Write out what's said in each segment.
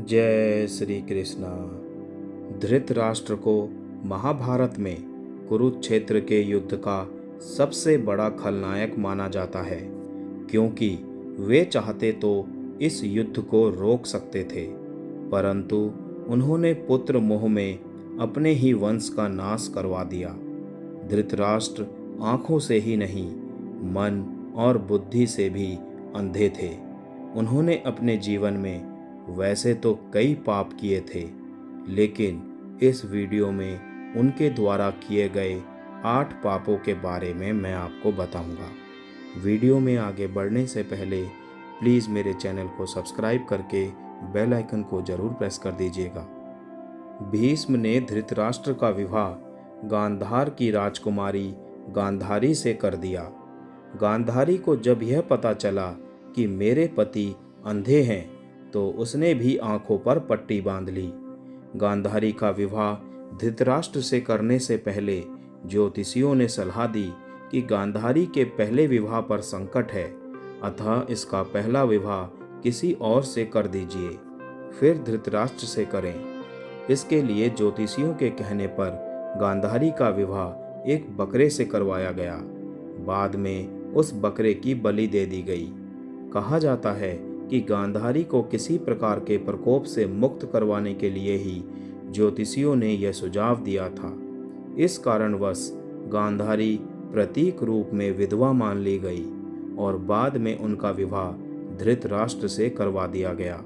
जय श्री कृष्णा। धृतराष्ट्र को महाभारत में कुरुक्षेत्र के युद्ध का सबसे बड़ा खलनायक माना जाता है, क्योंकि वे चाहते तो इस युद्ध को रोक सकते थे, परंतु उन्होंने पुत्र मोह में अपने ही वंश का नाश करवा दिया। धृतराष्ट्र आंखों से ही नहीं, मन और बुद्धि से भी अंधे थे। उन्होंने अपने जीवन में वैसे तो कई पाप किए थे, लेकिन इस वीडियो में उनके द्वारा किए गए 8 पापों के बारे में मैं आपको बताऊंगा। वीडियो में आगे बढ़ने से पहले प्लीज़ मेरे चैनल को सब्सक्राइब करके बेल आइकन को ज़रूर प्रेस कर दीजिएगा। भीष्म ने धृतराष्ट्र का विवाह गांधार की राजकुमारी गांधारी से कर दिया। गांधारी को जब यह पता चला कि मेरे पति अंधे हैं, तो उसने भी आंखों पर पट्टी बांध ली। गांधारी का विवाह धृतराष्ट्र से करने से पहले ज्योतिषियों ने सलाह दी कि गांधारी के पहले विवाह पर संकट है, अतः इसका पहला विवाह किसी और से कर दीजिए, फिर धृतराष्ट्र से करें। इसके लिए ज्योतिषियों के कहने पर गांधारी का विवाह एक बकरे से करवाया गया। बाद में उस बकरे की बलि दे दी गई। कहा जाता है कि गांधारी को किसी प्रकार के प्रकोप से मुक्त करवाने के लिए ही ज्योतिषियों ने यह सुझाव दिया था। इस कारणवश गांधारी प्रतीक रूप में विधवा मान ली गई और बाद में उनका विवाह धृतराष्ट्र से करवा दिया गया।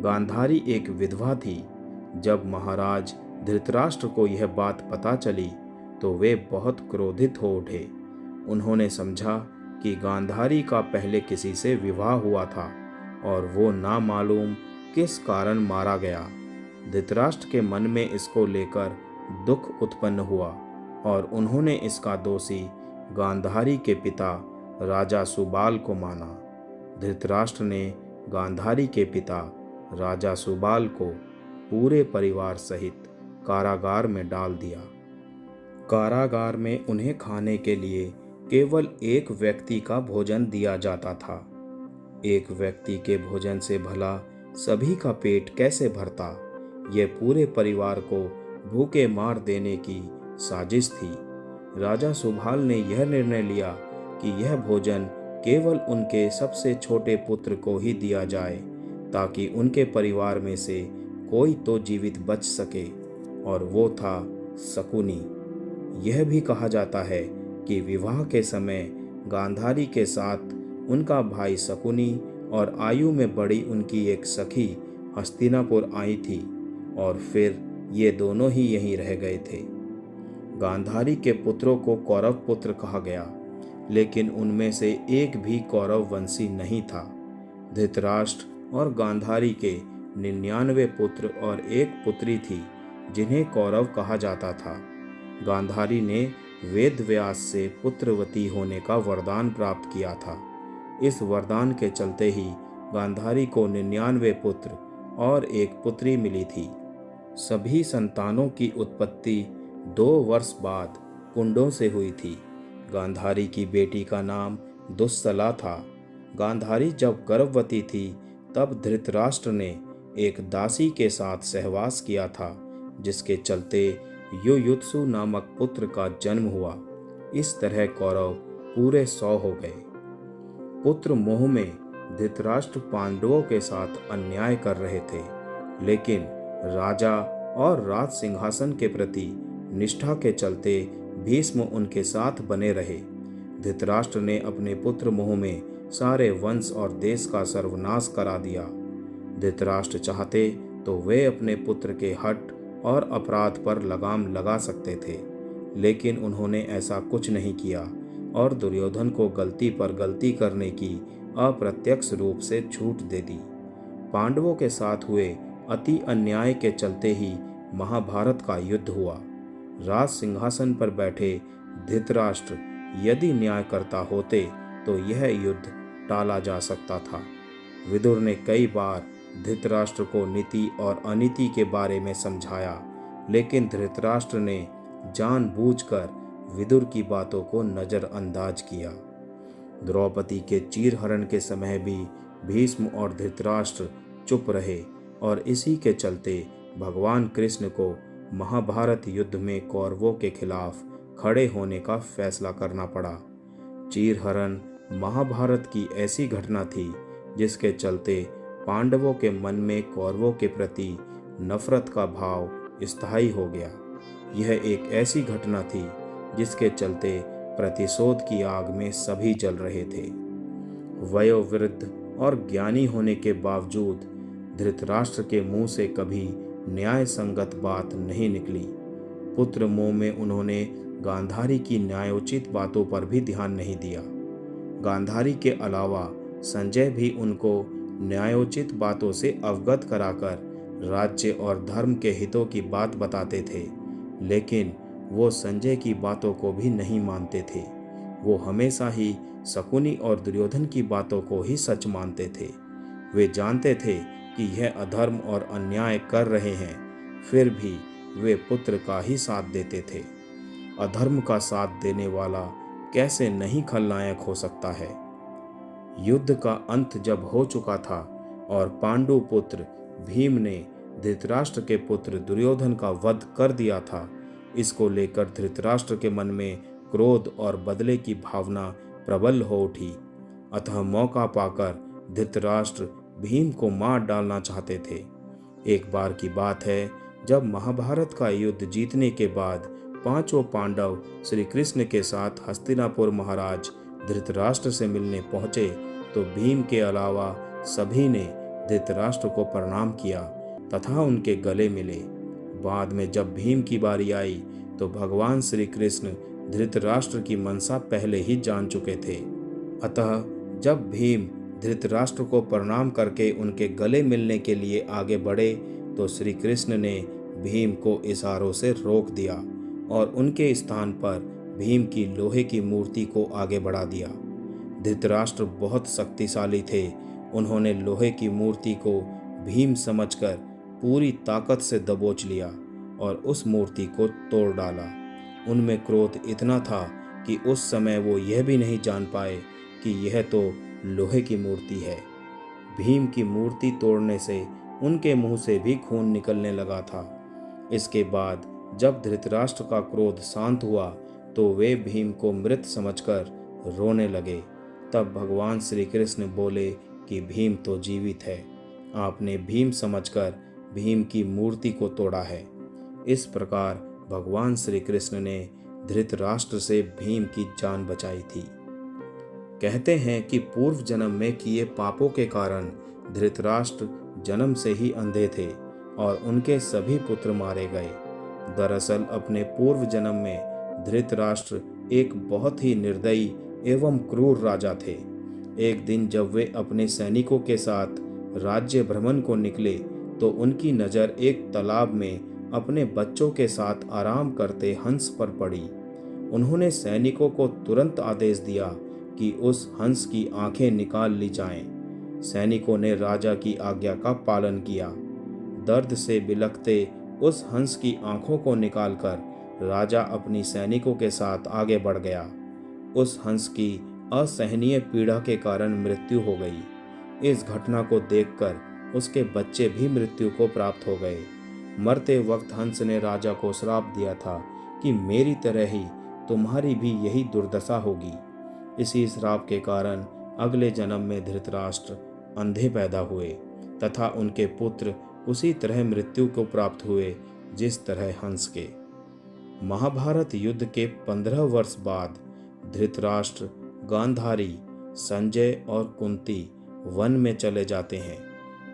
गांधारी एक विधवा थी। जब महाराज धृतराष्ट्र को यह बात पता चली तो वे बहुत क्रोधित हो उठे। उन्होंने समझा कि गांधारी का पहले किसी से विवाह हुआ था और वो ना मालूम किस कारण मारा गया। धृतराष्ट्र के मन में इसको लेकर दुख उत्पन्न हुआ और उन्होंने इसका दोषी गांधारी के पिता राजा सुबाल को माना। धृतराष्ट्र ने गांधारी के पिता राजा सुबाल को पूरे परिवार सहित कारागार में डाल दिया। कारागार में उन्हें खाने के लिए केवल एक व्यक्ति का भोजन दिया जाता था। एक व्यक्ति के भोजन से भला सभी का पेट कैसे भरता? यह पूरे परिवार को भूखे मार देने की साजिश थी। राजा सुबाल ने यह निर्णय लिया कि यह भोजन केवल उनके सबसे छोटे पुत्र को ही दिया जाए, ताकि उनके परिवार में से कोई तो जीवित बच सके, और वो था शकुनी। यह भी कहा जाता है कि विवाह के समय गांधारी के साथ उनका भाई शकुनी और आयु में बड़ी उनकी एक सखी हस्तिनापुर आई थी और फिर ये दोनों ही यहीं रह गए थे। गांधारी के पुत्रों को कौरव पुत्र कहा गया, लेकिन उनमें से एक भी कौरव वंशी नहीं था। धृतराष्ट्र और गांधारी के 99 पुत्र और एक पुत्री थी, जिन्हें कौरव कहा जाता था। गांधारी ने वेद व्यास से पुत्रवती होने का वरदान प्राप्त किया था। इस वरदान के चलते ही गांधारी को 99 पुत्र और एक पुत्री मिली थी। सभी संतानों की उत्पत्ति 2 वर्ष बाद कुंडों से हुई थी। गांधारी की बेटी का नाम दुस्सला था। गांधारी जब गर्भवती थी तब धृतराष्ट्र ने एक दासी के साथ सहवास किया था, जिसके चलते युयुत्सु नामक पुत्र का जन्म हुआ। इस तरह कौरव पूरे 100 हो गए। पुत्र मोह में धृतराष्ट्र पांडवों के साथ अन्याय कर रहे थे, लेकिन राजा और राज सिंहासन के प्रति निष्ठा के चलते भीष्म उनके साथ बने रहे। धृतराष्ट्र ने अपने पुत्र मोह में सारे वंश और देश का सर्वनाश करा दिया। धृतराष्ट्र चाहते तो वे अपने पुत्र के हठ और अपराध पर लगाम लगा सकते थे, लेकिन उन्होंने ऐसा कुछ नहीं किया और दुर्योधन को गलती पर गलती करने की अप्रत्यक्ष रूप से छूट दे दी। पांडवों के साथ हुए अति अन्याय के चलते ही महाभारत का युद्ध हुआ। राज सिंहासन पर बैठे धृतराष्ट्र यदि न्याय करता होते तो यह युद्ध टाला जा सकता था। विदुर ने कई बार धृतराष्ट्र को नीति और अनीति के बारे में समझाया, लेकिन धृतराष्ट्र ने जानबूझकर विदुर की बातों को नज़रअंदाज किया। द्रौपदी के चीरहरण के समय भी भीष्म और धृतराष्ट्र चुप रहे और इसी के चलते भगवान कृष्ण को महाभारत युद्ध में कौरवों के खिलाफ खड़े होने का फैसला करना पड़ा। चीरहरण महाभारत की ऐसी घटना थी जिसके चलते पांडवों के मन में कौरवों के प्रति नफरत का भाव स्थायी हो गया। यह एक ऐसी घटना थी जिसके चलते प्रतिशोध की आग में सभी जल रहे थे। वयोवृद्ध और ज्ञानी होने के बावजूद धृतराष्ट्र के मुंह से कभी न्याय संगत बात नहीं निकली। पुत्र मोह में उन्होंने गांधारी की न्यायोचित बातों पर भी ध्यान नहीं दिया। गांधारी के अलावा संजय भी उनको न्यायोचित बातों से अवगत कराकर राज्य और धर्म के हितों की बात बताते थे, लेकिन वो संजय की बातों को भी नहीं मानते थे। वो हमेशा ही शकुनी और दुर्योधन की बातों को ही सच मानते थे। वे जानते थे कि यह अधर्म और अन्याय कर रहे हैं, फिर भी वे पुत्र का ही साथ देते थे। अधर्म का साथ देने वाला कैसे नहीं खलनायक हो सकता है। युद्ध का अंत जब हो चुका था और पांडु पुत्र भीम ने धृतराष्ट्र के पुत्र दुर्योधन का वध कर दिया था, इसको लेकर धृतराष्ट्र के मन में क्रोध और बदले की भावना प्रबल हो उठी। अतः मौका पाकर धृतराष्ट्र भीम को मार डालना चाहते थे। एक बार की बात है, जब महाभारत का युद्ध जीतने के बाद पांचों पांडव श्री कृष्ण के साथ हस्तिनापुर महाराज धृतराष्ट्र से मिलने पहुंचे तो भीम के अलावा सभी ने धृतराष्ट्र को प्रणाम किया तथा उनके गले मिले। बाद में जब भीम की बारी आई तो भगवान श्री कृष्ण धृतराष्ट्र की मनसा पहले ही जान चुके थे। अतः जब भीम धृतराष्ट्र को प्रणाम करके उनके गले मिलने के लिए आगे बढ़े तो श्री कृष्ण ने भीम को इशारों से रोक दिया और उनके स्थान पर भीम की लोहे की मूर्ति को आगे बढ़ा दिया। धृतराष्ट्र बहुत शक्तिशाली थे। उन्होंने लोहे की मूर्ति को भीम समझकर पूरी ताकत से दबोच लिया और उस मूर्ति को तोड़ डाला। उनमें क्रोध इतना था कि उस समय वो यह भी नहीं जान पाए कि यह तो लोहे की मूर्ति है। भीम की मूर्ति तोड़ने से उनके मुंह से भी खून निकलने लगा था। इसके बाद जब धृतराष्ट्र का क्रोध शांत हुआ तो वे भीम को मृत समझकर रोने लगे। तब भगवान श्री कृष्ण बोले कि भीम तो जीवित है, आपने भीम समझकर भीम की मूर्ति को तोड़ा है। इस प्रकार भगवान श्री कृष्ण ने धृतराष्ट्र से भीम की जान बचाई थी। कहते हैं कि पूर्व जन्म में किए पापों के कारण धृतराष्ट्र जन्म से ही अंधे थे और उनके सभी पुत्र मारे गए। दरअसल अपने पूर्व जन्म में धृतराष्ट्र एक बहुत ही निर्दयी एवं क्रूर राजा थे। एक दिन जब वे अपने सैनिकों के साथ राज्य भ्रमण को निकले तो उनकी नज़र एक तालाब में अपने बच्चों के साथ आराम करते हंस पर पड़ी। उन्होंने सैनिकों को तुरंत आदेश दिया कि उस हंस की आंखें निकाल ली जाएं। सैनिकों ने राजा की आज्ञा का पालन किया। दर्द से बिलखते उस हंस की आंखों को निकालकर राजा अपनी सैनिकों के साथ आगे बढ़ गया। उस हंस की असहनीय पीड़ा के कारण मृत्यु हो गई। इस घटना को देखकर उसके बच्चे भी मृत्यु को प्राप्त हो गए। मरते वक्त हंस ने राजा को श्राप दिया था कि मेरी तरह ही तुम्हारी भी यही दुर्दशा होगी। इसी श्राप के कारण अगले जन्म में धृतराष्ट्र अंधे पैदा हुए तथा उनके पुत्र उसी तरह मृत्यु को प्राप्त हुए जिस तरह हंस के। महाभारत युद्ध के 15 वर्ष बाद धृतराष्ट्र, गांधारी, संजय और कुंती वन में चले जाते हैं।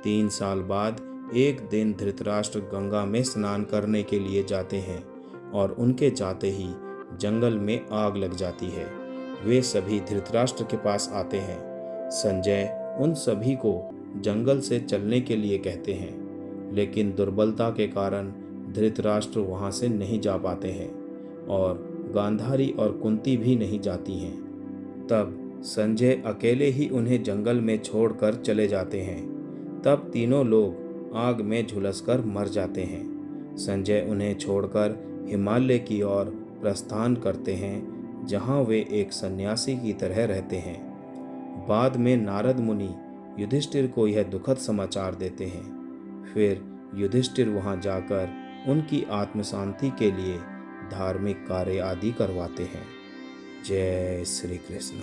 3 साल बाद एक दिन धृतराष्ट्र गंगा में स्नान करने के लिए जाते हैं और उनके जाते ही जंगल में आग लग जाती है। वे सभी धृतराष्ट्र के पास आते हैं। संजय उन सभी को जंगल से चलने के लिए कहते हैं, लेकिन दुर्बलता के कारण धृतराष्ट्र वहां से नहीं जा पाते हैं और गांधारी और कुंती भी नहीं जाती हैं। तब संजय अकेले ही उन्हें जंगल में छोड़कर चले जाते हैं। तब तीनों लोग आग में झुलसकर मर जाते हैं। संजय उन्हें छोड़कर हिमालय की ओर प्रस्थान करते हैं, जहां वे एक सन्यासी की तरह रहते हैं। बाद में नारद मुनि युधिष्ठिर को यह दुखद समाचार देते हैं। फिर युधिष्ठिर वहाँ जाकर उनकी आत्म शांति के लिए धार्मिक कार्य आदि करवाते हैं। जय श्री कृष्ण।